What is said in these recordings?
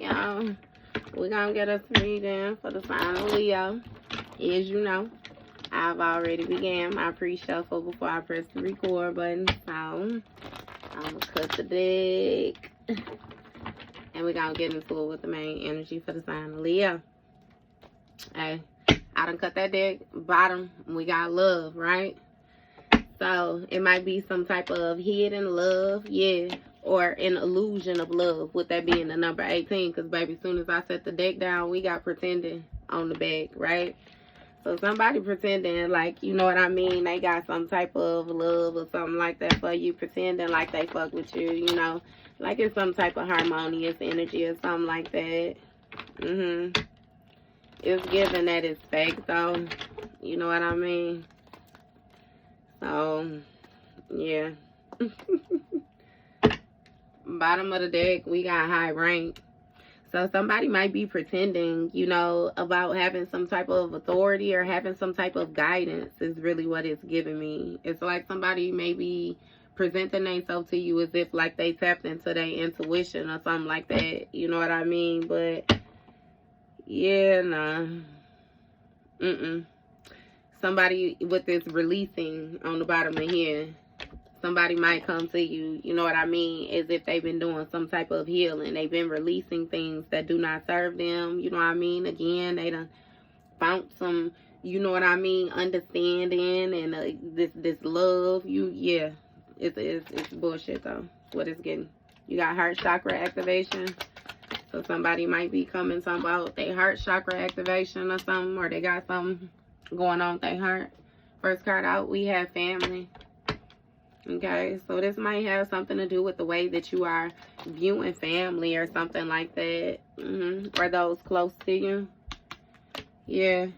y'all. We're going to get us reading for the sign of Leo. As you know, I've already began my pre-shuffle before I press the record button. So, I'm going to cut the deck. And we're going to get into it with the main energy for the sign of Leo. Hey, I done cut that deck. Bottom, we got love, right? So, it might be some type of hidden love, yeah. Or an illusion of love, with that being the number 18. Because, baby, as soon as I set the deck down, we got pretending on the back, right? So, somebody pretending, like, you know what I mean? They got some type of love or something like that for you. Pretending like they fuck with you, you know? Like it's some type of harmonious energy or something like that. It's given that it's fake, though. You know what I mean? So, yeah. Bottom of the deck, we got high rank. So somebody might be pretending, you know, about having some type of authority or having some type of guidance is really what it's giving me. It's like somebody maybe presenting themselves to you as if like they tapped into their intuition or something like that. You know what I mean? But yeah, nah. Somebody with this releasing on the bottom of here. Somebody might come to you, you know what I mean, as if they've been doing some type of healing. They've been releasing things that do not serve them, you know what I mean? Again, they done found some, you know what I mean, understanding and this love. Yeah, it's bullshit, though. It's what it's getting. You got heart chakra activation. So somebody might be coming talking about their heart chakra activation or something, or they got something going on with their heart. First card out, we have family. Okay, so this might have something to do with the way that you are viewing family or something like that. Or those close to you. Yeah,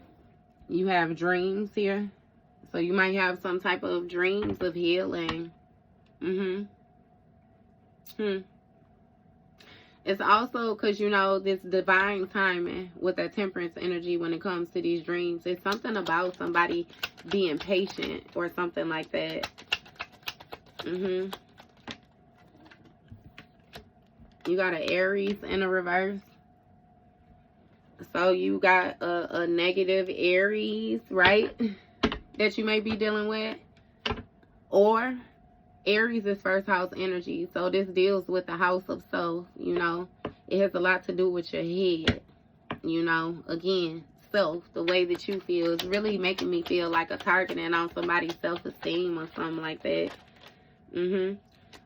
you have dreams here. So you might have some type of dreams of healing. It's also because, you know, this divine timing with that temperance energy when it comes to these dreams. It's something about somebody being patient or something like that. You got an Aries in a reverse. So you got a negative Aries, right? That you may be dealing with. Or Aries is first house energy. So this deals with the house of self, you know. It has a lot to do with your head. You know, again, self, the way that you feel is really making me feel like a targeting on somebody's self-esteem or something like that.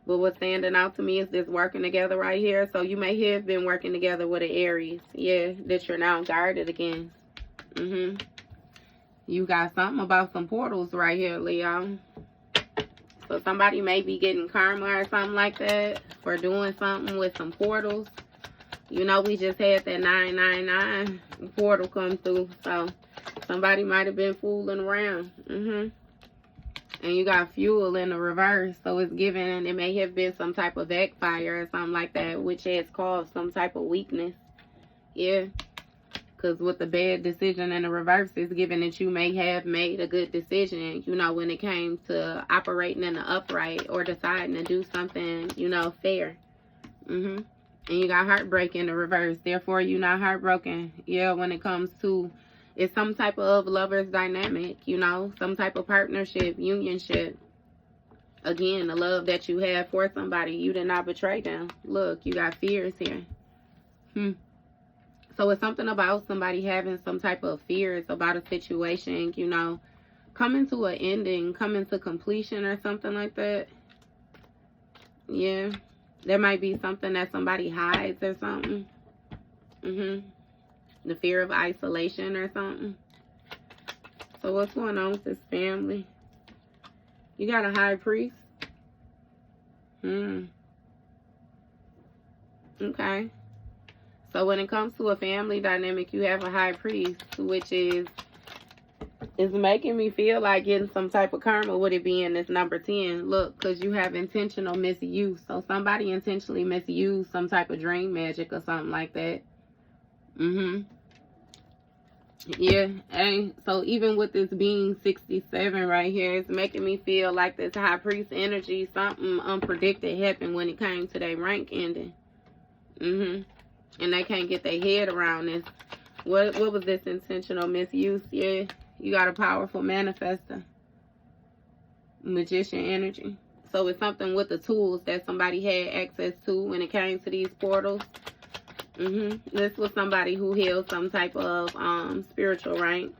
But what's standing out to me is this working together right here. So you may have been working together with an Aries, yeah, that you're now guarded against. You got something about some portals right here, Leo. So somebody may be getting karma or something like that for doing something with some portals. You know, we just had that 999 portal come through. So somebody might have been fooling around. And you got fuel in the reverse. So it's given, it may have been some type of backfire or something like that, which has caused some type of weakness. Yeah. Because with the bad decision in the reverse, it's given that you may have made a good decision, you know, when it came to operating in the upright or deciding to do something, you know, fair. And you got heartbreak in the reverse. Therefore, you're not heartbroken. Yeah, when it comes to, it's some type of lover's dynamic, you know, some type of partnership, unionship. Again, the love that you have for somebody, you did not betray them. Look, you got fears here. So it's something about somebody having some type of fears about a situation, you know, coming to an ending, coming to completion or something like that. Yeah. There might be something that somebody hides or something. The fear of isolation or something. So what's going on with this family? You got a high priest. Okay. So when it comes to a family dynamic, you have a high priest, which is making me feel like getting some type of karma with it being this number 10. Look, because you have intentional misuse. So somebody intentionally misused some type of dream magic or something like that. Yeah, and so even with this being 67 right here, it's making me feel like this high priest energy, something unpredicted happened when it came to that rank ending. And they can't get their head around this. What was this intentional misuse? Yeah, you got a powerful manifester. Magician energy. So it's something with the tools that somebody had access to when it came to these portals. This was somebody who held some type of spiritual rank.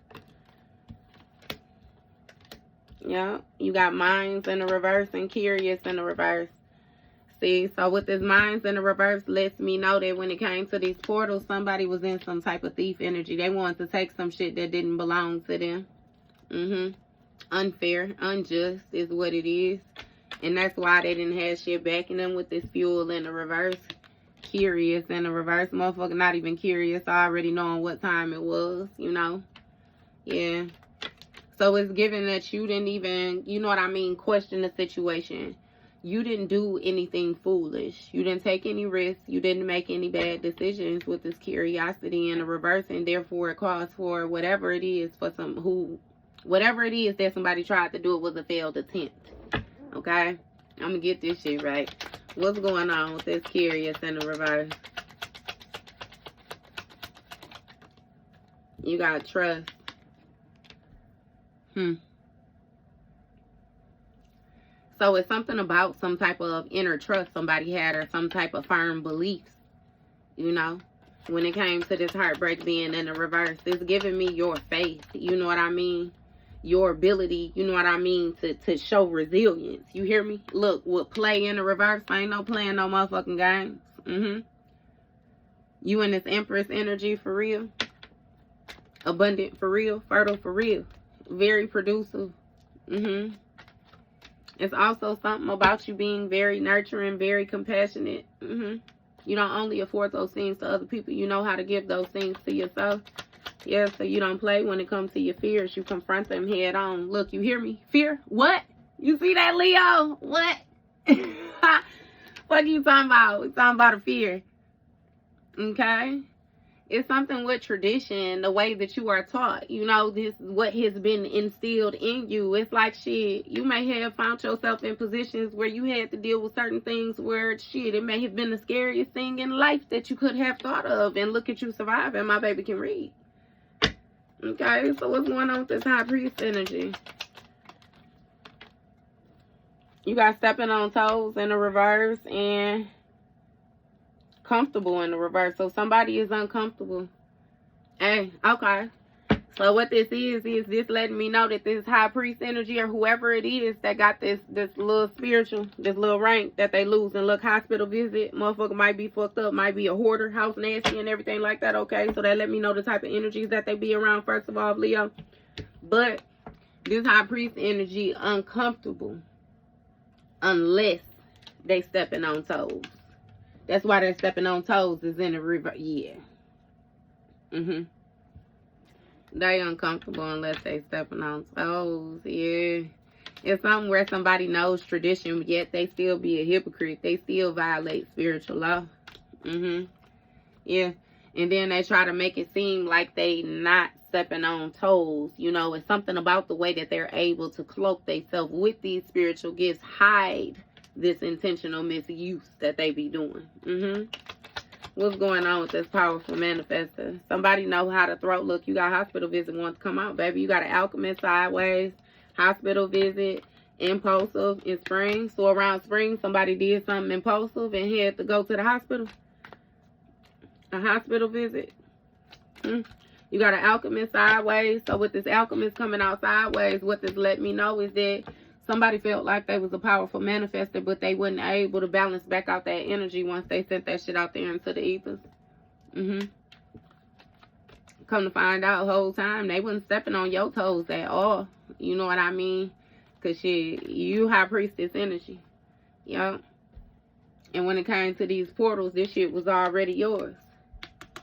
Yeah, you got minds in the reverse and curious in the reverse. See, so with this minds in the reverse lets me know that when it came to these portals, somebody was in some type of thief energy. They wanted to take some shit that didn't belong to them. Unfair, unjust is what it is. And that's why they didn't have shit backing them with this fuel in the reverse. Curious in the reverse. Motherfucker not even curious, already knowing what time it was, you know. Yeah. So it's given that you didn't even, you know what I mean, question the situation. You didn't do anything foolish. You didn't take any risks. You didn't make any bad decisions with this curiosity in the reverse. And therefore it calls for whatever it is for whatever it is that somebody tried to do, it was a failed attempt. Okay? I'm going to get this shit right. What's going on with this curious in the reverse? You got trust. So it's something about some type of inner trust somebody had, or some type of firm beliefs, you know, when it came to this heartbreak being in the reverse. It's giving me your faith, you know what I mean? Your ability, you know what I mean, to show resilience. You hear me? Look, with play in the reverse, ain't no playing no motherfucking games. You in this Empress energy for real. Abundant for real. Fertile for real. Very producive. It's also something about you being very nurturing, very compassionate. You don't only afford those things to other people. You know how to give those things to yourself. Yeah, so you don't play when it comes to your fears. You confront them head on. Look, you hear me? Fear? What? You see that, Leo? What? What are you talking about? We're talking about a fear. Okay? It's something with tradition, the way that you are taught. You know, this is what has been instilled in you. It's like, shit, you may have found yourself in positions where you had to deal with certain things where, shit, it may have been the scariest thing in life that you could have thought of. And look at you surviving. My baby can read. Okay, so what's going on with this high priest energy? You got stepping on toes in the reverse and comfortable in the reverse. So somebody is uncomfortable. Hey, okay. So what this is this letting me know that this high priest energy, or whoever it is that got this little spiritual, this little rank that they lose and look, hospital visit, motherfucker might be fucked up, might be a hoarder, house nasty and everything like that. Okay, so that let me know the type of energies that they be around, first of all, Leo. But this high priest energy uncomfortable unless they stepping on toes. That's why they're stepping on toes is in the river. Yeah. They uncomfortable unless they stepping on toes. Yeah. It's something where somebody knows tradition, yet they still be a hypocrite. They still violate spiritual law. Yeah. And then they try to make it seem like they not stepping on toes. You know, it's something about the way that they're able to cloak themselves with these spiritual gifts, hide this intentional misuse that they be doing. What's going on with this powerful manifester? Somebody know how to throw. Look, you got hospital visit wants to come out, baby. You got an alchemist sideways, hospital visit, impulsive in spring. So around spring, somebody did something impulsive and had to go to the hospital. A hospital visit. You got an alchemist sideways. So with this alchemist coming out sideways, what this let me know is that somebody felt like they was a powerful manifester, but they wasn't able to balance back out that energy once they sent that shit out there into the ethers. Come to find out, the whole time, they wasn't stepping on your toes at all. You know what I mean? Because shit, you high priestess energy. Yup. And when it came to these portals, this shit was already yours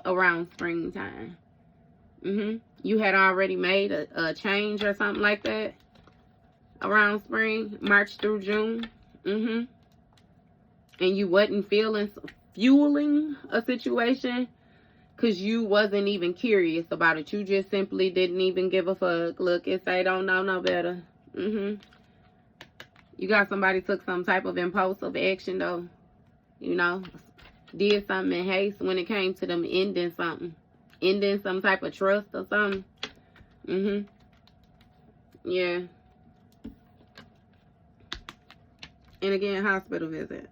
around springtime. You had already made a change or something like that around spring, March through June. And you wasn't fueling a situation because you wasn't even curious about it. You just simply didn't even give a fuck. Look, it's they don't know no better. You got somebody took some type of impulsive action though. You know, did something in haste when it came to them ending something. Ending some type of trust or something. Yeah. And again, hospital visit.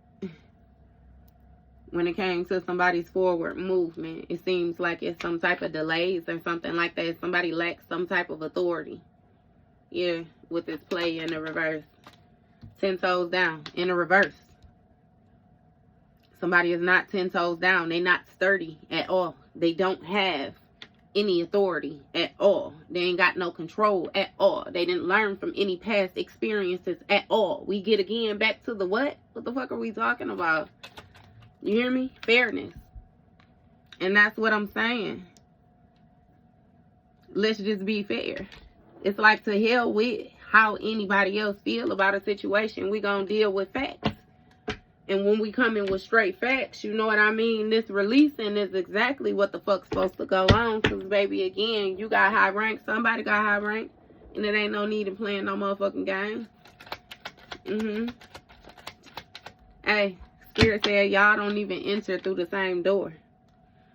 When it came to somebody's forward movement, it seems like it's some type of delays or something like that. Somebody lacks some type of authority. Yeah, with this play in the reverse. 10 toes down in the reverse. Somebody is not 10 toes down. They're not sturdy at all. They don't have any authority at all. They ain't got no control at all. They didn't learn from any past experiences at all. We get again back to the what? What the fuck are we talking about? You hear me? Fairness. And that's what I'm saying. Let's just be fair. It's like, to hell with how anybody else feel about a situation. We gonna deal with facts. And when we come in with straight facts, you know what I mean? This releasing is exactly what the fuck's supposed to go on. Because, baby, again, you got high rank. Somebody got high rank. And it ain't no need in playing no motherfucking game. Hey, Spirit said y'all don't even enter through the same door.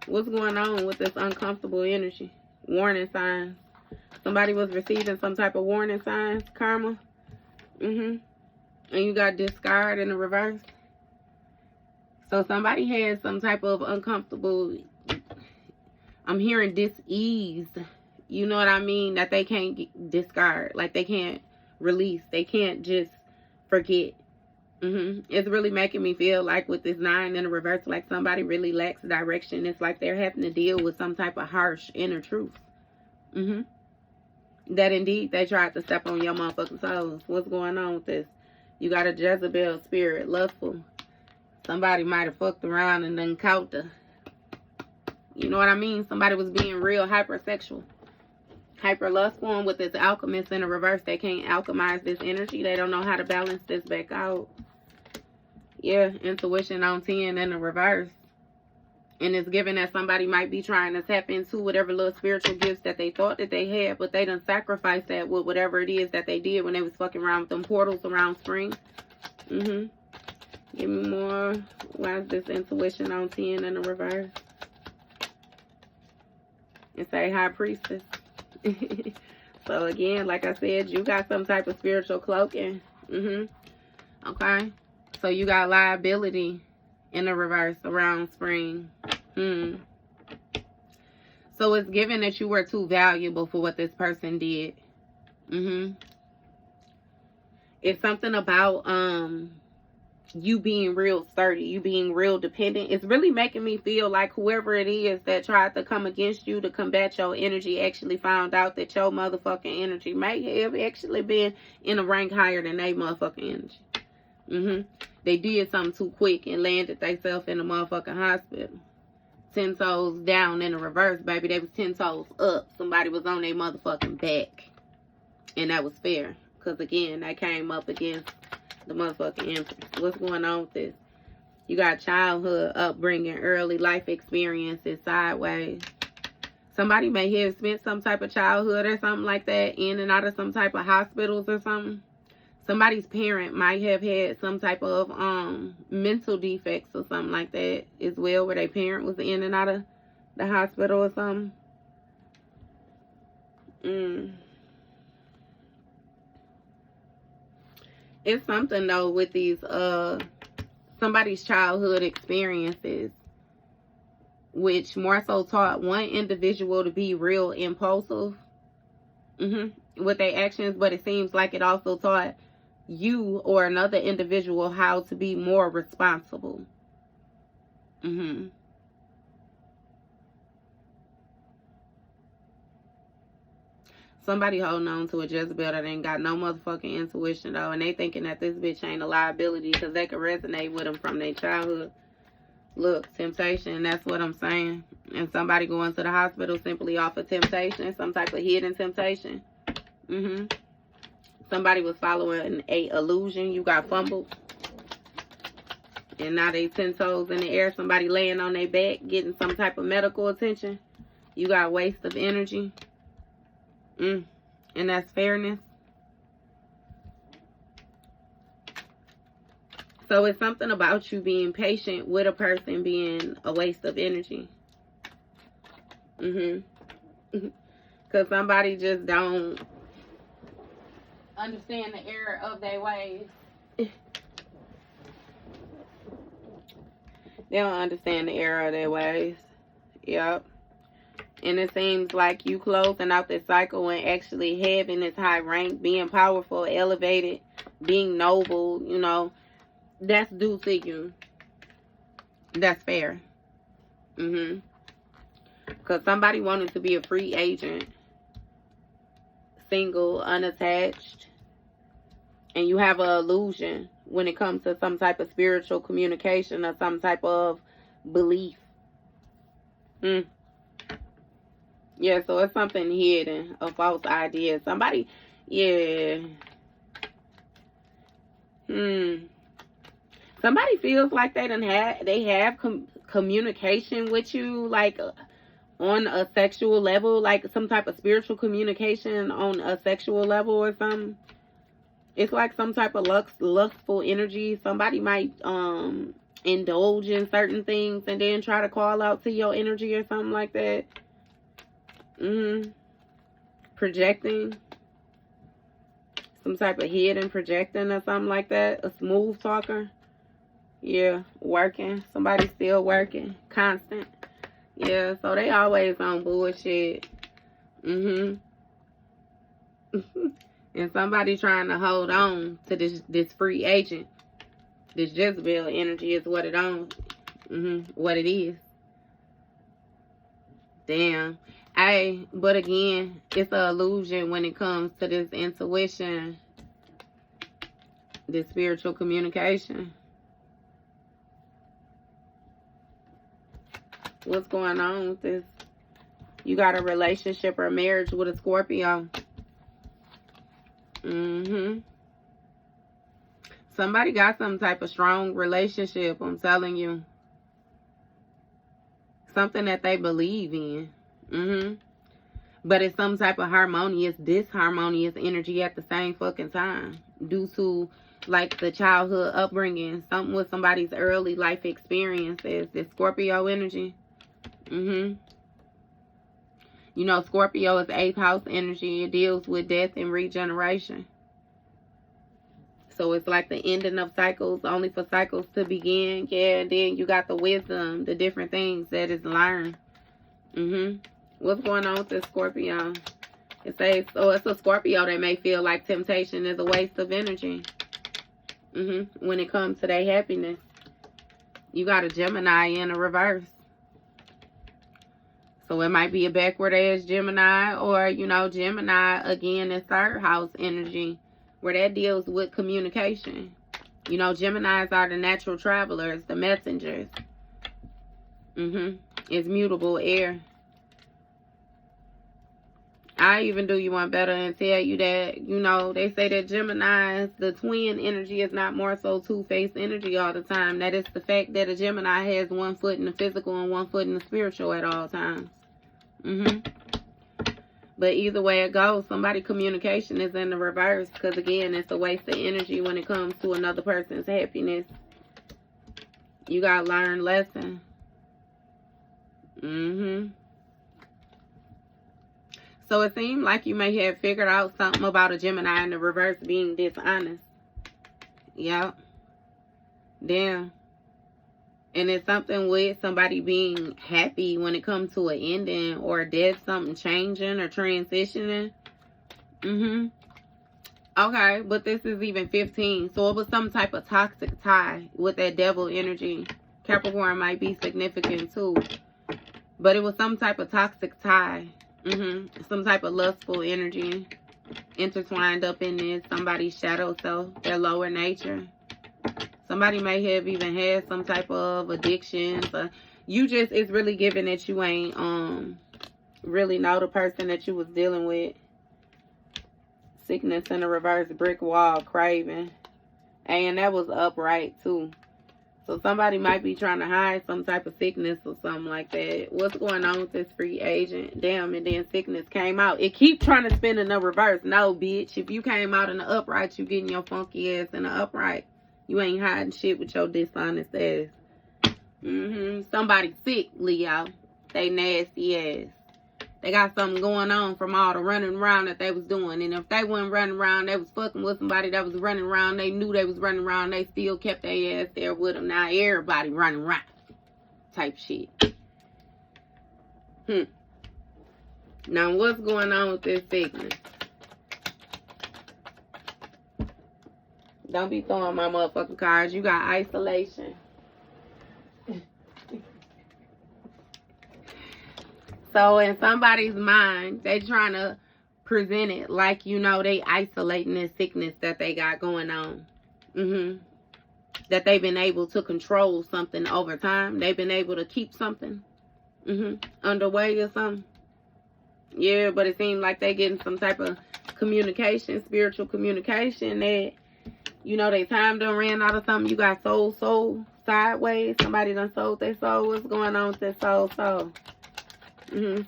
What's going on with this uncomfortable energy? Warning signs. Somebody was receiving some type of warning signs. Karma. And you got discard in the reverse. So somebody has some type of uncomfortable, I'm hearing dis-ease, you know what I mean, that they can't discard, like they can't release, they can't just forget. It's really making me feel like with this 9 in the reverse, like somebody really lacks direction. It's like they're having to deal with some type of harsh inner truth. That indeed they tried to step on your motherfucking toes. What's going on with this? You got a Jezebel spirit, lustful. Somebody might have fucked around and then caught the, you know what I mean? Somebody was being real hypersexual, hyper lustful, and with this alchemist in the reverse, they can't alchemize this energy. They don't know how to balance this back out. Yeah, intuition on 10 in the reverse. And it's given that somebody might be trying to tap into whatever little spiritual gifts that they thought that they had, but they done sacrificed that with whatever it is that they did when they was fucking around with them portals around spring. Give me more. Why is this intuition on 10 in the reverse? And say high priestess. So again, like I said, you got some type of spiritual cloaking. Okay. So you got liability in the reverse around spring. So it's given that you were too valuable for what this person did. It's something about you being real sturdy, you being real dependent. It's really making me feel like whoever it is that tried to come against you to combat your energy actually found out that your motherfucking energy may have actually been in a rank higher than they motherfucking energy. They did something too quick and landed themselves in the motherfucking hospital. 10 toes down in the reverse, baby. They was 10 toes up. Somebody was on their motherfucking back. And that was fair. Because again, that came up against the motherfucking Empress. What's going on with this? You got childhood, upbringing, early life experiences, sideways. Somebody may have spent some type of childhood or something like that in and out of some type of hospitals or something. Somebody's parent might have had some type of mental defects or something like that as well, where their parent was in and out of the hospital or something. It's something though with these somebody's childhood experiences, which more so taught one individual to be real impulsive with their actions, but it seems like it also taught you or another individual how to be more responsible. Somebody holding on to a Jezebel that ain't got no motherfucking intuition though, and they thinking that this bitch ain't a liability because they can resonate with them from their childhood. Look, temptation, that's what I'm saying. And somebody going to the hospital simply off of temptation, some type of hidden temptation. Somebody was following a illusion. You got fumbled. And now they 10 toes in the air. Somebody laying on their back, getting some type of medical attention. You got waste of energy. And that's fairness. So it's something about you being patient with a person being a waste of energy. Because somebody just don't understand the error of their ways. They don't understand the error of their ways. Yep. And it seems like you closing out this cycle and actually having this high rank, being powerful, elevated, being noble, you know, that's due to you. That's fair. Because somebody wanted to be a free agent, single, unattached, and you have an illusion when it comes to some type of spiritual communication or some type of belief. Yeah, so it's something hidden, a false idea. Somebody, yeah. Somebody feels like they have communication with you, like on a sexual level, like some type of spiritual communication on a sexual level or something. It's like some type of lustful energy. Somebody might indulge in certain things and then try to call out to your energy or something like that. Projecting. Some type of hidden projecting or something like that. A smooth talker. Yeah, working. Somebody still working. Constant. Yeah, so they always on bullshit. And somebody trying to hold on to this free agent. This Jezebel energy is what it on. What it is. Damn. But again, it's an illusion when it comes to this intuition. This spiritual communication. What's going on with this? You got a relationship or marriage with a Scorpio. Somebody got some type of strong relationship, I'm telling you. Something that they believe in. But it's some type of disharmonious energy at the same fucking time. Due to like the childhood upbringing. Something with somebody's early life experiences. This Scorpio energy. You know, Scorpio is 8th house energy. It deals with death and regeneration. So it's like the ending of cycles, only for cycles to begin. Yeah, and then you got the wisdom, the different things that is learned. What's going on with this Scorpio? It says, so it's a Scorpio that may feel like temptation is a waste of energy. When it comes to their happiness. You got a Gemini in a reverse. So it might be a backward ass Gemini, or, you know, Gemini, again, is 3rd house energy, where that deals with communication. You know, Geminis are the natural travelers, the messengers. It's mutable air. I even do you one better and tell you that, you know, they say that Geminis, the twin energy is not more so two-faced energy all the time. That is the fact that a Gemini has one foot in the physical and one foot in the spiritual at all times. But either way it goes, somebody communication is in the reverse. Because again, it's a waste of energy when it comes to another person's happiness. You got to learn lesson. So it seemed like you may have figured out something about a Gemini in the reverse being dishonest. Yep. Damn. And it's something with somebody being happy when it comes to an ending or a death, something changing or transitioning. Okay, but this is even 15. So it was some type of toxic tie with that devil energy. Capricorn might be significant too. But it was some type of toxic tie. Some type of lustful energy intertwined up in this. Somebody's shadow self, their lower nature. Somebody may have even had some type of addiction. So you just, it's really given that you ain't really know the person that you was dealing with. Sickness in a reverse, brick wall, craving. And that was upright too. So somebody might be trying to hide some type of sickness or something like that. What's going on with this free agent? Damn, and then sickness came out. It keep trying to spin in the reverse. No, bitch. If you came out in the upright, you getting your funky ass in the upright. You ain't hiding shit with your dishonest ass. Somebody sick, Leo. They nasty ass. They got something going on from all the running around that they was doing. And if they wasn't running around, they was fucking with somebody that was running around. They knew they was running around. They still kept their ass there with them. Now everybody running around. Type shit. Now what's going on with this sickness? Don't be throwing my motherfucking cards. You got isolation. So in somebody's mind, they trying to present it like, you know, they isolating this sickness that they got going on. That they've been able to control something over time. They've been able to keep something underway or something. Yeah, but it seems like they getting some type of communication, spiritual communication that, you know, they time done ran out of something. You got soul sideways. Somebody done sold their soul. What's going on with their soul?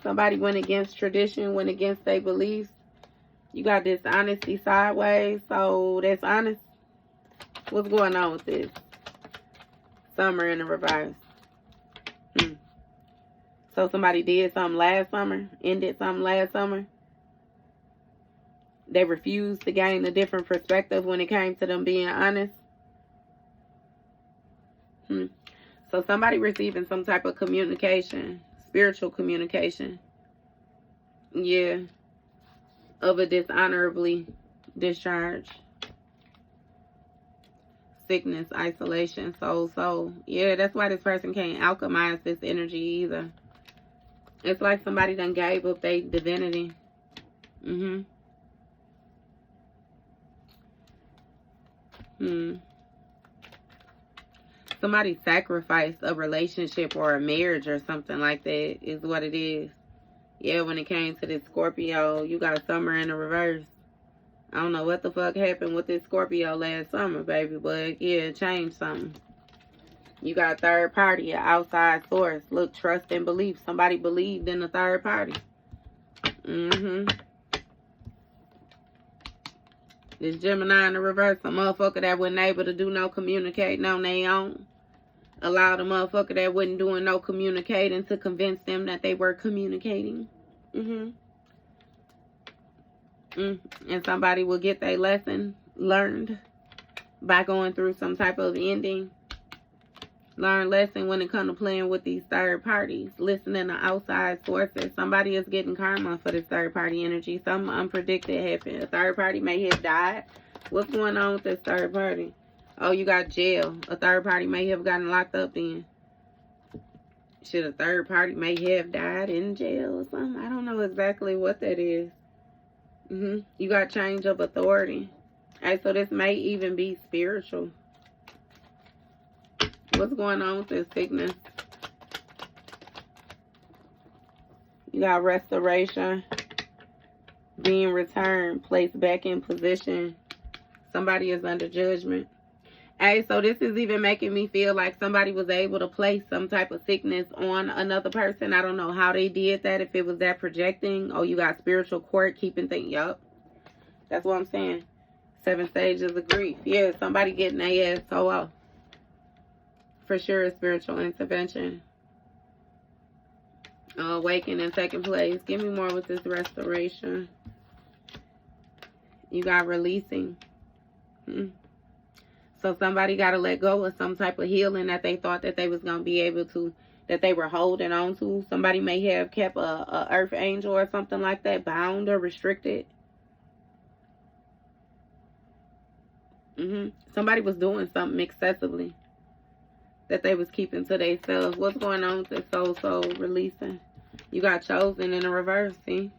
Somebody went against tradition, went against their beliefs. You got dishonesty sideways. So that's honest. What's going on with this? Summer in the reverse. So somebody did something last summer, ended something last summer. They refused to gain a different perspective when it came to them being honest. So somebody receiving some type of communication, spiritual communication. Yeah. Of a dishonorably discharge. Sickness, isolation, soul. Yeah, that's why this person can't alchemize this energy either. It's like somebody done gave up their divinity. Somebody sacrificed a relationship or a marriage or something like that is what it is. Yeah, when it came to this Scorpio, you got summer in the reverse. I don't know what the fuck happened with this Scorpio last summer, baby, but yeah, it changed something. You got third party, an outside source. Look, trust and belief. Somebody believed in the third party. This Gemini in the reverse, a motherfucker that wasn't able to do no communicating on their own. Allow the motherfucker that wasn't doing no communicating to convince them that they were communicating. And somebody will get their lesson learned by going through some type of ending. Learn lesson when it comes to playing with these third parties. Listening to outside sources. Somebody is getting karma for this third party energy. Something unpredicted happened. A third party may have died. What's going on with this third party? Oh, you got jail. A third party may have gotten locked up then. Should a third party may have died in jail or something? I don't know exactly what that is. You got change of authority. Hey, so this may even be spiritual. What's going on with this sickness? You got restoration. Being returned. Placed back in position. Somebody is under judgment. Hey, so this is even making me feel like somebody was able to place some type of sickness on another person. I don't know how they did that, if it was that projecting. Oh, you got spiritual court keeping things up. That's what I'm saying. 7 stages of grief. Yeah, somebody getting their ass so off. For sure, spiritual intervention. Awakening taking place. Give me more with this restoration. You got releasing. So somebody got to let go of some type of healing that they thought that they was going to be able to, that they were holding on to. Somebody may have kept a earth angel or something like that, bound or restricted. Somebody was doing something excessively that they was keeping to themselves. What's going on with this soul releasing? You got chosen in the reverse, see?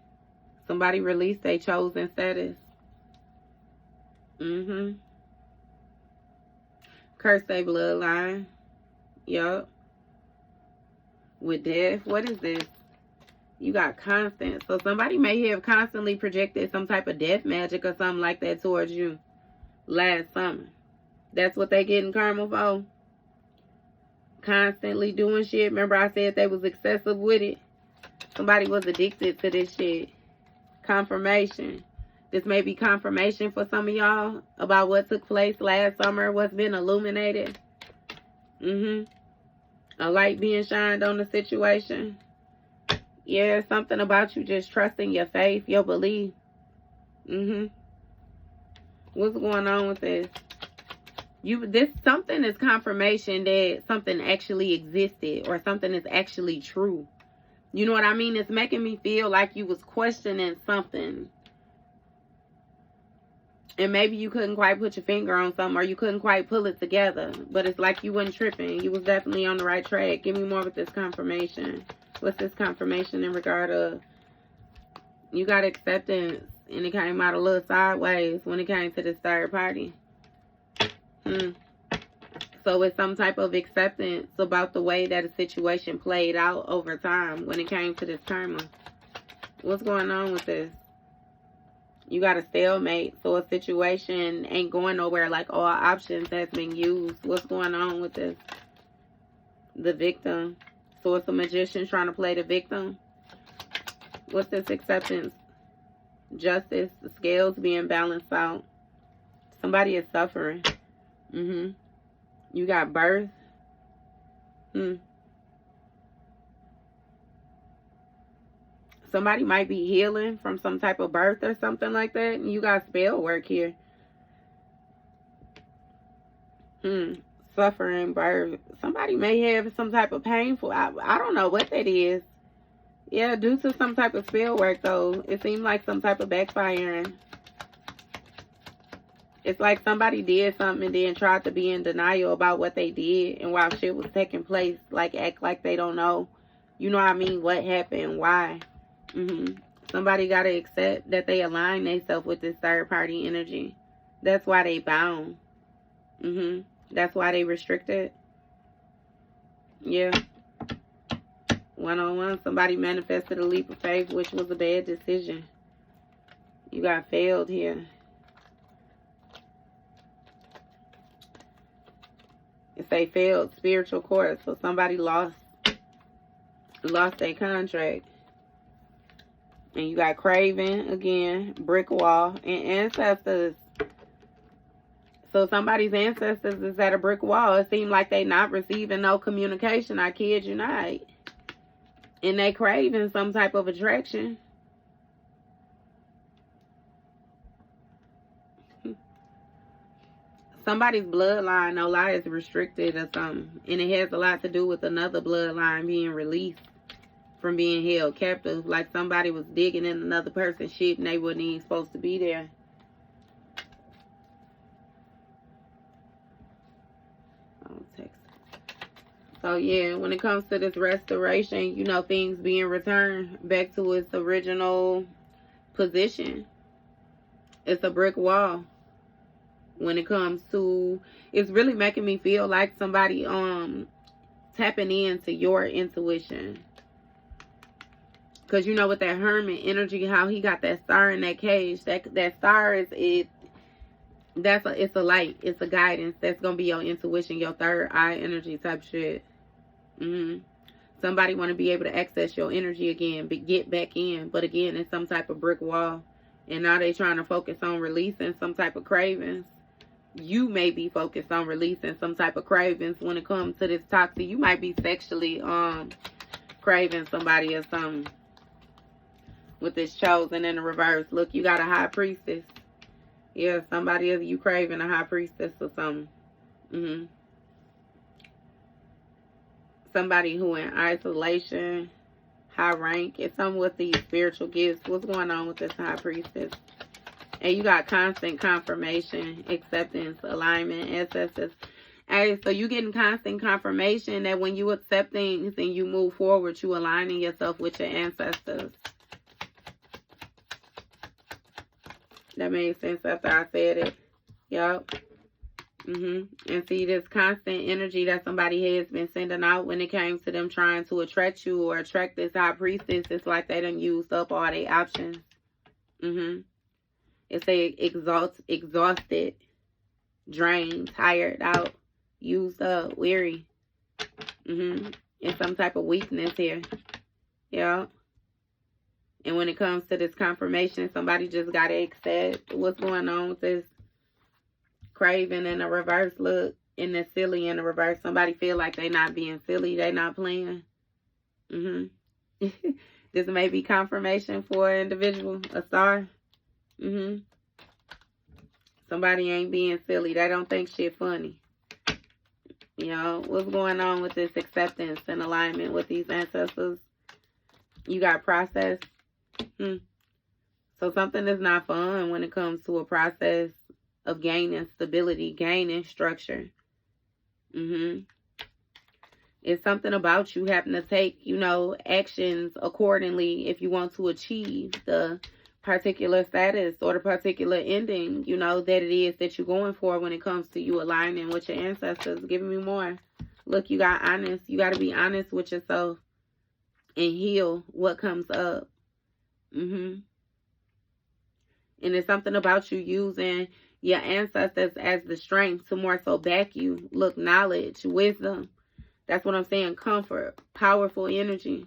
Somebody released their chosen status. Curse their bloodline. Yup. With death. What is this? You got constant. So somebody may have constantly projected some type of death magic or something like that towards you last summer. That's what they getting karma for. Constantly doing shit. Remember I said they was excessive with it? Somebody was addicted to this shit. Confirmation. This may be confirmation for some of y'all about what took place last summer, what's been illuminated. A light being shined on the situation. Yeah, something about you just trusting your faith, your belief. What's going on with this? Something is confirmation that something actually existed or something is actually true. You know what I mean? It's making me feel like you was questioning something. And maybe you couldn't quite put your finger on something, or you couldn't quite pull it together. But it's like you wasn't tripping. You was definitely on the right track. Give me more with this confirmation. What's this confirmation in regard to? You got acceptance, and it came out a little sideways when it came to this third party. So it's some type of acceptance about the way that a situation played out over time when it came to this karma. What's going on with this? You got a stalemate, so a situation ain't going nowhere, like all options has been used. What's going on with this? The victim. So it's a magician trying to play the victim. What's this acceptance? Justice, the scales being balanced out. Somebody is suffering. You got birth. Somebody might be healing from some type of birth or something like that. And you got spell work here. Suffering, birth. Somebody may have some type of painful. I don't know what that is. Yeah, due to some type of spell work, though. It seemed like some type of backfiring. It's like somebody did something and then tried to be in denial about what they did. And while shit was taking place, like act like they don't know. You know what I mean? What happened? Why? Somebody got to accept that they align themselves with this third party energy. That's why they bound. That's why they restricted. Yeah. One-on-one, somebody manifested a leap of faith, which was a bad decision. You got failed here. It say failed spiritual course. So somebody lost their contract. And you got craving again, brick wall, and ancestors. So somebody's ancestors is at a brick wall. It seems like they not receiving no communication. I kid you not. And they craving some type of attraction. Somebody's bloodline, no lie, is restricted or something. And it has a lot to do with another bloodline being released from being held captive. Like somebody was digging in another person's shit and they wasn't even supposed to be there. So yeah, when it comes to this restoration, you know, things being returned back to its original position. It's a brick wall. When it comes to, it's really making me feel like somebody tapping into your intuition. Because you know, with that hermit energy, how he got that star in that cage, that star it's a light, it's a guidance. That's gonna be your intuition, your third eye energy type shit. Somebody want to be able to access your energy again, but get back in. But again, it's some type of brick wall, and now they trying to focus on releasing some type of cravings. You may be focused on releasing some type of cravings when it comes to this toxic. You might be sexually craving somebody or something. With this chosen in the reverse. Look, you got a high priestess. Yeah, somebody of you craving a high priestess or something. Somebody who in isolation, high rank. It's something with these spiritual gifts. What's going on with this high priestess? And you got constant confirmation, acceptance, alignment, ancestors. Hey, so you getting constant confirmation that when you accept things and you move forward, you aligning yourself with your ancestors. That made sense after I said it. Yup. And see, this constant energy that somebody has been sending out when it came to them trying to attract you or attract this high priestess, it's like they done used up all their options. It's exhausted, drained, tired out, used up, weary. And some type of weakness here. Yeah. And when it comes to this confirmation, somebody just got to accept what's going on with this craving in a reverse look, and the silly in the reverse. Somebody feel like they not being silly, they not playing. This may be confirmation for an individual, a star. Somebody ain't being silly. They don't think shit funny. You know, what's going on with this acceptance and alignment with these ancestors? You got process. So something is not fun when it comes to a process of gaining stability, gaining structure. It's something about you having to take, you know, actions accordingly if you want to achieve the particular status or the particular ending, you know, that it is that you're going for when it comes to you aligning with your ancestors. Give me more. Look, you got honest. You got to be honest with yourself and heal what comes up. And it's something about you using your ancestors as the strength to more so back you. Look, knowledge, wisdom. That's what I'm saying. Comfort, powerful energy.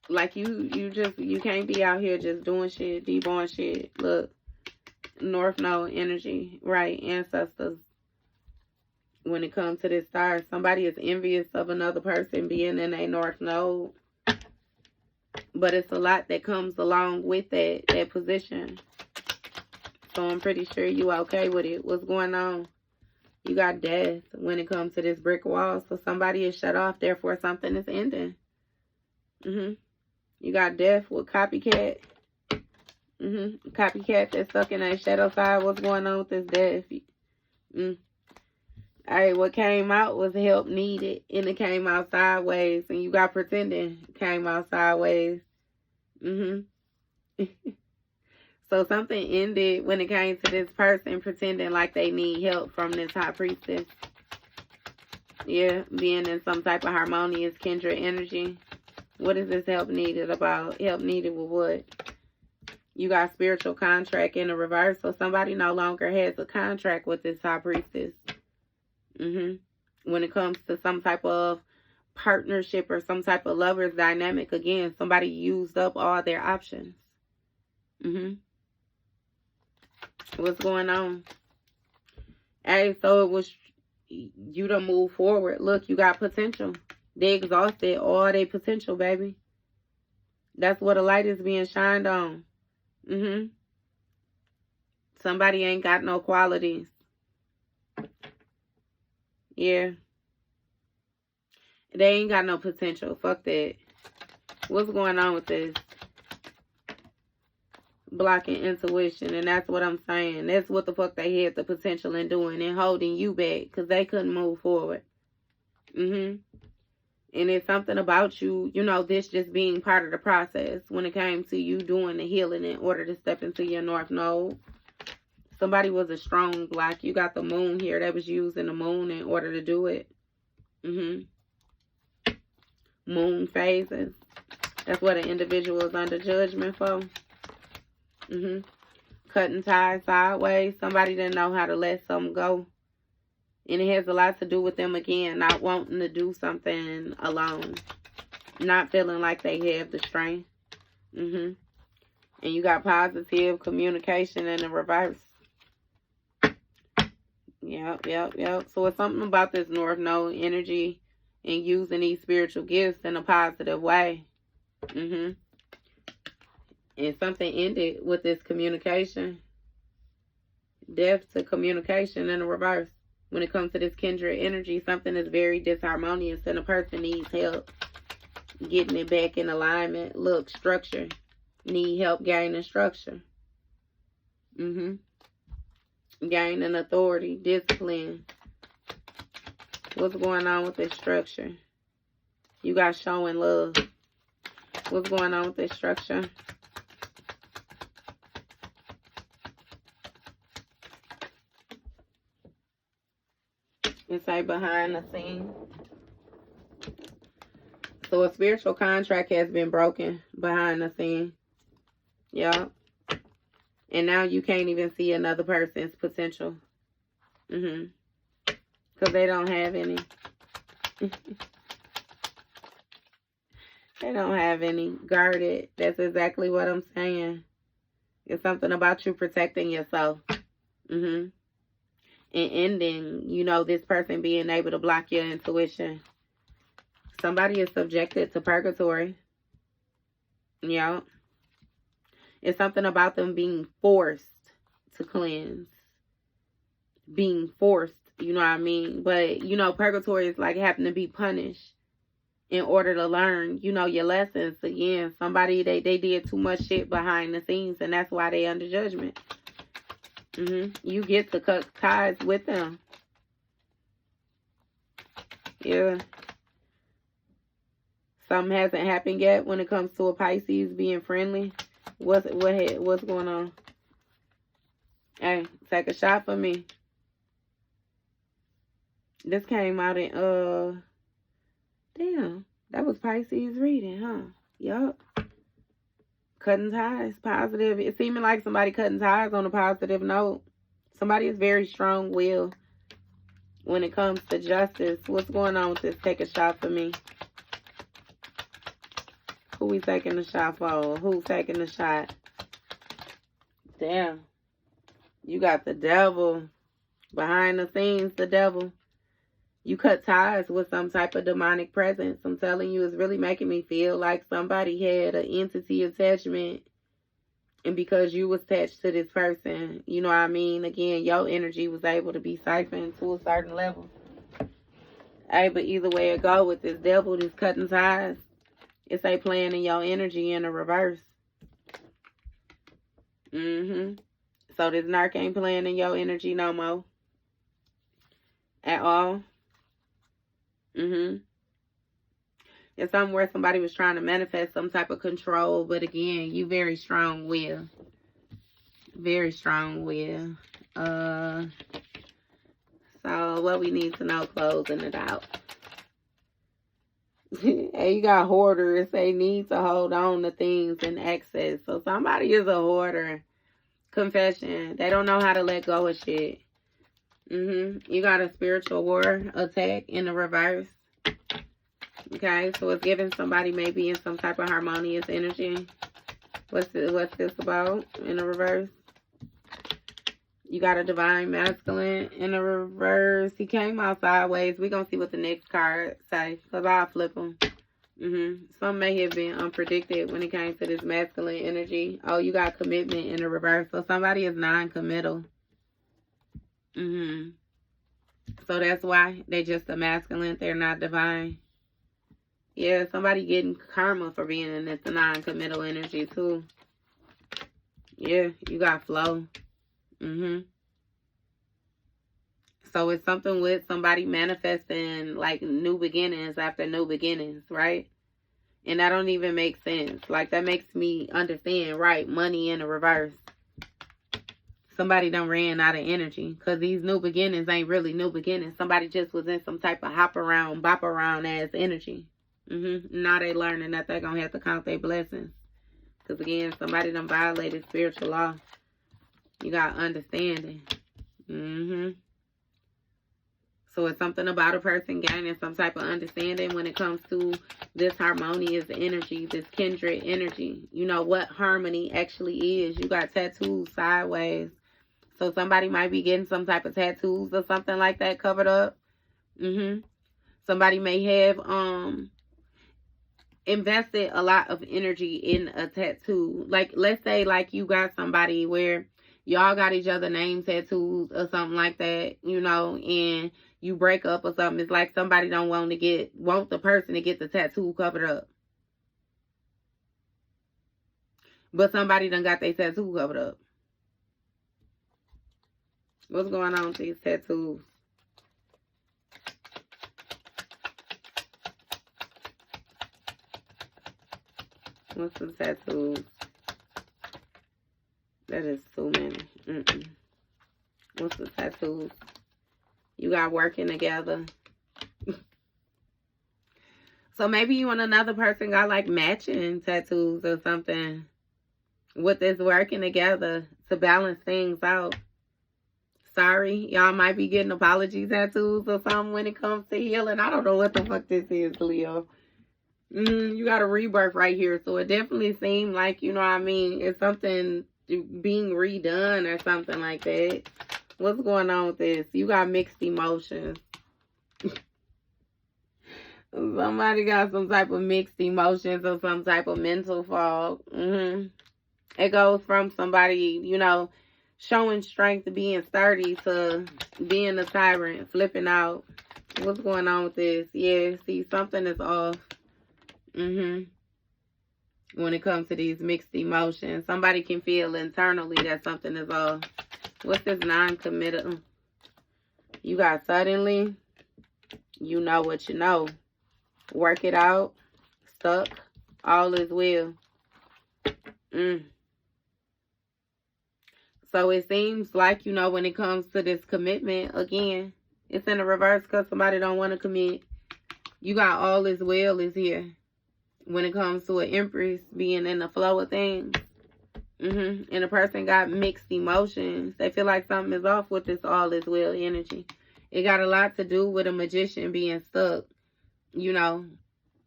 Like you can't be out here just doing shit, deborn shit. Look, North Node energy, right? Ancestors. When it comes to this star, somebody is envious of another person being in a North Node. But it's a lot that comes along with that position. So I'm pretty sure you okay with it. What's going on? You got death when it comes to this brick wall. So somebody is shut off. Therefore, something is ending. You got death with copycat. Copycat that's stuck in that shadow side. What's going on with this death? Alright, what came out was help needed. And it came out sideways. And you got pretending. Came out sideways. So something ended when it came to this person pretending like they need help from this high priestess. Yeah, being in some type of harmonious kindred energy. What is this help needed about? Help needed with what? You got spiritual contract in the reverse. So somebody no longer has a contract with this high priestess. When it comes to some type of partnership or some type of lover's dynamic, again, somebody used up all their options. What's going on? Hey, so it was you to move forward. Look, you got potential. They exhausted all their potential, baby. That's what a light is being shined on. Somebody ain't got no qualities. Yeah. They ain't got no potential. Fuck that. What's going on with this? Blocking intuition. And that's what I'm saying. That's what the fuck they had the potential in doing and holding you back because they couldn't move forward. And it's something about you, you know, this just being part of the process when it came to you doing the healing in order to step into your North Node. Somebody was a strong block. You got the moon here. That was using the moon in order to do it. Moon phases. That's what an individual is under judgment for. Cutting ties sideways. Somebody didn't know how to let something go. And it has a lot to do with them, again, not wanting to do something alone. Not feeling like they have the strength. And you got positive communication in the reverse. Yep. So it's something about this North Node energy and using these spiritual gifts in a positive way. And something ended with this communication. Death to communication in the reverse. When it comes to this kindred energy, something is very disharmonious and a person needs help getting it back in alignment. Look, structure. Need help gaining structure. Gaining authority, discipline. What's going on with this structure? You got showing love. What's going on with this structure? It's like behind the scene. So a spiritual contract has been broken behind the scene. Yeah. And now you can't even see another person's potential. Because they don't have any. They don't have any. Guarded. That's exactly what I'm saying. It's something about you protecting yourself. And ending, you know, this person being able to block your intuition. Somebody is subjected to purgatory. Yeah. It's something about them being forced to cleanse. Being forced, you know what I mean? But, you know, purgatory is like having to be punished in order to learn, you know, your lessons. Again, somebody, they did too much shit behind the scenes, and that's why they under judgment. You get to cut ties with them. Yeah. Something hasn't happened yet when it comes to a Pisces being friendly. What's going on? Hey, take a shot for me. This came out in damn, that was Pisces reading, huh? Yup. Cutting ties, positive. It's seeming like somebody cutting ties on a positive note. Somebody is very strong-willed when it comes to justice. What's going on with this? Take a shot for me. Who we taking the shot for? Who's taking the shot? Damn. You got the devil. Behind the scenes, the devil. You cut ties with some type of demonic presence. I'm telling you, it's really making me feel like somebody had an entity attachment. And because you was attached to this person, you know what I mean? Again, your energy was able to be siphoned to a certain level. Hey, but either way it go with this devil, this cutting ties, it's a playing in your energy in a reverse. So this narc ain't playing in your energy no more. At all. It's something where somebody was trying to manifest some type of control, but again, you very strong will. Very strong will. So what we need to know, closing it out. Hey, you got hoarders. They need to hold on to things and access. So somebody is a hoarder. Confession. They don't know how to let go of shit. You got a spiritual war attack in the reverse. Okay, so it's giving somebody maybe in some type of harmonious energy. What's this about in the reverse? You got a divine masculine in the reverse. He came out sideways. We're going to see what the next card says, because I'll flip them. Some may have been unpredicted when it came to this masculine energy. Oh, you got commitment in the reverse. So somebody is non-committal. So that's why they just a masculine. They're not divine. Yeah, somebody getting karma for being in this non-committal energy too. Yeah, you got flow. So it's something with somebody manifesting like new beginnings after new beginnings, right? And that don't even make sense. Like that makes me understand, right? Money in the reverse. Somebody done ran out of energy because these new beginnings ain't really new beginnings. Somebody just was in some type of hop around, bop around ass energy. Now they learning that they're going to have to count their blessings. Because again, somebody done violated spiritual law. You got understanding. So it's something about a person gaining some type of understanding when it comes to this harmonious energy, this kindred energy. You know what harmony actually is. You got tattoos sideways. So somebody might be getting some type of tattoos or something like that covered up. Somebody may have invested a lot of energy in a tattoo. Like, let's say like you got somebody where y'all got each other name tattoos or something like that, you know, and you break up or something. It's like somebody don't want the person to get the tattoo covered up. But somebody done got their tattoo covered up. What's going on with these tattoos? What's the tattoos? That is too many. What's the tattoos? You got working together. So maybe you and another person got like matching tattoos or something with this working together to balance things out. sorry. Y'all might be getting apology tattoos or something when it comes to healing. I don't know what the fuck this is, Leo. You got a rebirth right here. So it definitely seemed like, you know what I mean, it's something being redone or something like that. What's going on with this? You got mixed emotions. Somebody got some type of mixed emotions or some type of mental fog. It goes from somebody, you know, showing strength to being sturdy to being a tyrant, flipping out. What's going on with this? Yeah, see, something is off. When it comes to these mixed emotions. Somebody can feel internally that something is off. What's this non-committal? You got suddenly. You know what you know. Work it out. Stuck. All is well. So it seems like, you know, when it comes to this commitment, again, it's in the reverse because somebody don't want to commit. You got all is well is here. When it comes to an Empress being in the flow of things. And a person got mixed emotions. They feel like something is off with this all is well energy. It got a lot to do with a magician being stuck. You know,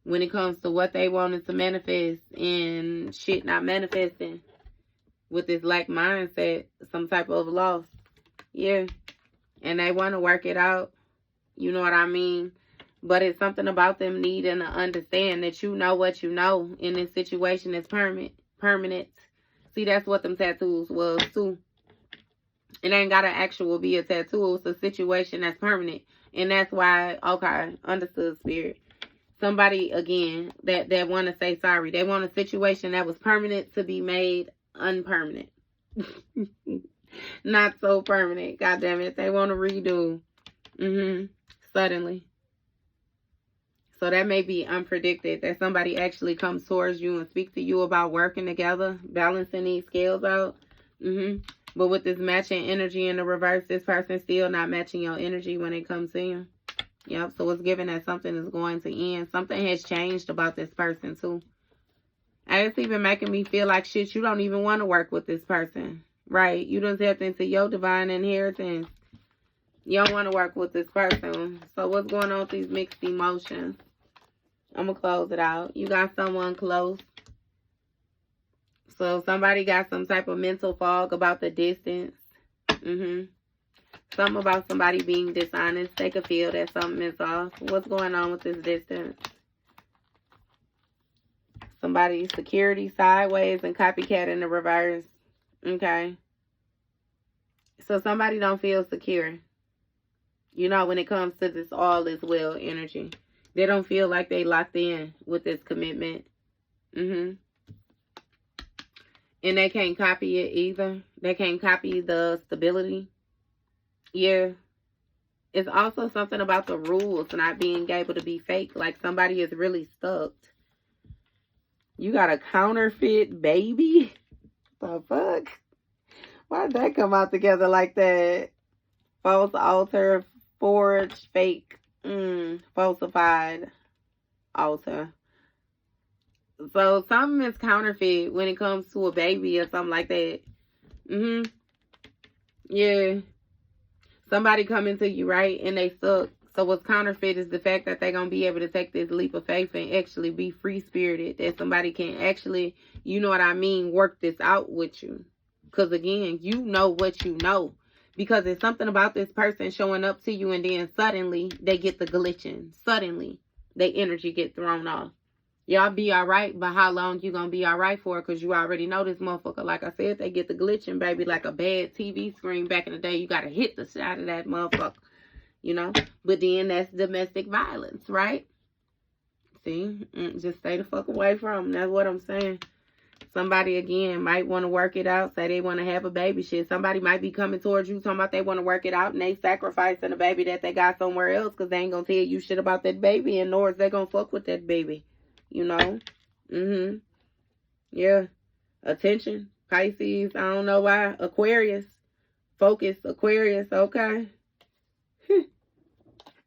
when it comes to what they wanted to manifest and shit not manifesting. With this lack mindset, some type of loss. Yeah. And they want to work it out. You know what I mean? But it's something about them needing to understand that you know what you know in this situation is permanent. See, that's what them tattoos was too. It ain't got to actually be a tattoo. It's a situation that's permanent. And that's why, okay, understood, spirit. Somebody, again, that want to say sorry. They want a situation that was permanent to be made unpermanent. Not so permanent. God damn it. They want to redo. Suddenly. So that may be unpredicted, that somebody actually comes towards you and speaks to you about working together, balancing these scales out. But with this matching energy in the reverse, this person still not matching your energy when it comes to you. Yep, so it's given that something is going to end. Something has changed about this person too. And it's even making me feel like shit, you don't even want to work with this person. Right? You done stepped into your divine inheritance. You don't want to work with this person. So what's going on with these mixed emotions? I'm going to close it out. You got someone close. So somebody got some type of mental fog about the distance. Something about somebody being dishonest. They could feel that something is off. What's going on with this distance? Somebody's security sideways and copycat in the reverse. Okay. So somebody don't feel secure. You know, when it comes to this all is well energy. They don't feel like they locked in with this commitment. And they can't copy it either. They can't copy the stability. Yeah. It's also something about the rules not being able to be fake. Like somebody is really stuck. You got a counterfeit baby? The fuck? Why'd that come out together like that? False altar, forged, fake, falsified altar. So something is counterfeit when it comes to a baby or something like that. Yeah. Somebody coming to you, right? And they suck. So what's counterfeit is the fact that they're going to be able to take this leap of faith and actually be free-spirited. That somebody can actually, you know what I mean, work this out with you. Because again, you know what you know. Because it's something about this person showing up to you and then suddenly they get the glitching. Suddenly, their energy get thrown off. Y'all be alright, but how long you gonna be alright for? Because you already know this motherfucker. Like I said, they get the glitching, baby, like a bad TV screen back in the day. You gotta hit the side of that motherfucker. You know? But then that's domestic violence, right? See? Just stay the fuck away from them. That's what I'm saying. Somebody, again, might want to work it out. Say they want to have a baby shit. Somebody might be coming towards you talking about they want to work it out. And they sacrificing a baby that they got somewhere else. Because they ain't going to tell you shit about that baby. And nor is they going to fuck with that baby. You know? Yeah. Attention. Pisces. I don't know why. Aquarius. Focus. Aquarius. Okay.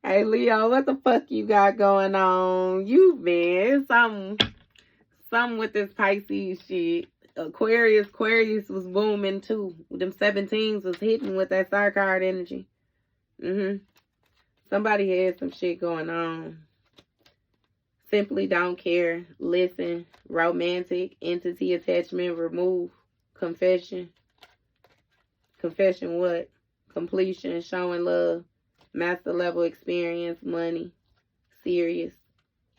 Hey, Leo, what the fuck you got going on? You, man. Something with this Pisces shit. Aquarius was booming too. Them 17s was hitting with that star card energy. Somebody had some shit going on. Simply don't care. Listen. Romantic. Entity attachment. Remove. Confession. Confession what? Completion. Showing love. Master level experience. Money. Serious.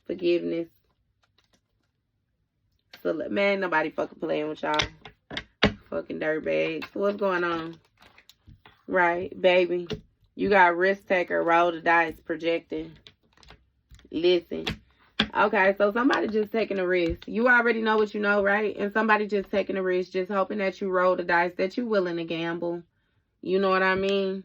Forgiveness. So, man, nobody fucking playing with y'all. Fucking dirtbags. What's going on? Right, baby. You got risk taker, roll the dice, projecting. Listen. Okay, so somebody just taking a risk. You already know what you know, right? And somebody just taking a risk, just hoping that you roll the dice, that you willing to gamble. You know what I mean?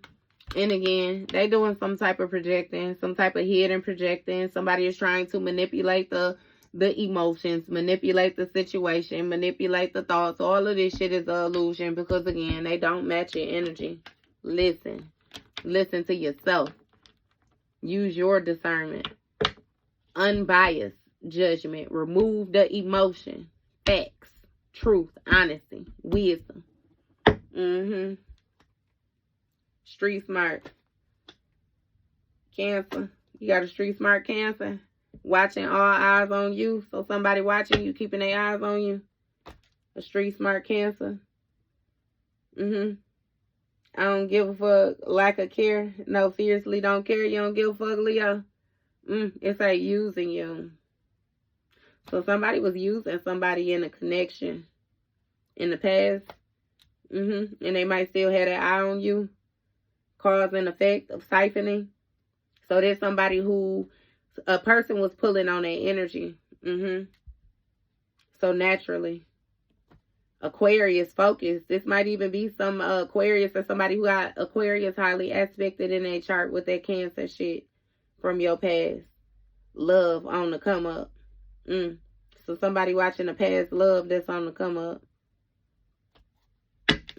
And again, they doing some type of projecting, some type of hidden projecting. Somebody is trying to manipulate the emotions, manipulate the situation, manipulate the thoughts. All of this shit is an illusion because, again, they don't match your energy. Listen. Listen to yourself. Use your discernment. Unbiased judgment. Remove the emotion. Facts. Truth. Honesty. Wisdom. Street smart. Cancer. You got a street smart Cancer. Watching, all eyes on you. So somebody watching you, keeping their eyes on you. A street smart Cancer. I don't give a fuck. Lack of care. No, fiercely don't care. You don't give a fuck, Leo. It's like using you. So somebody was using somebody in a connection in the past. And they might still have their eye on you. Cause and effect of siphoning. So there's somebody who, a person was pulling on their energy. So naturally. Aquarius focus. This might even be some Aquarius or somebody who got Aquarius highly aspected in their chart with that Cancer shit from your past. Love on the come up. So somebody watching the past love that's on the come up.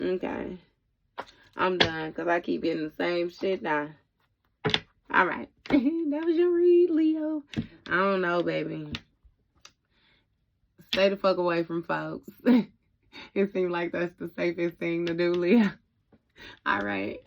Okay. I'm done because I keep getting the same shit now. All right. That was your read, Leo. I don't know, baby. Stay the fuck away from folks. It seems like that's the safest thing to do, Leo. All right.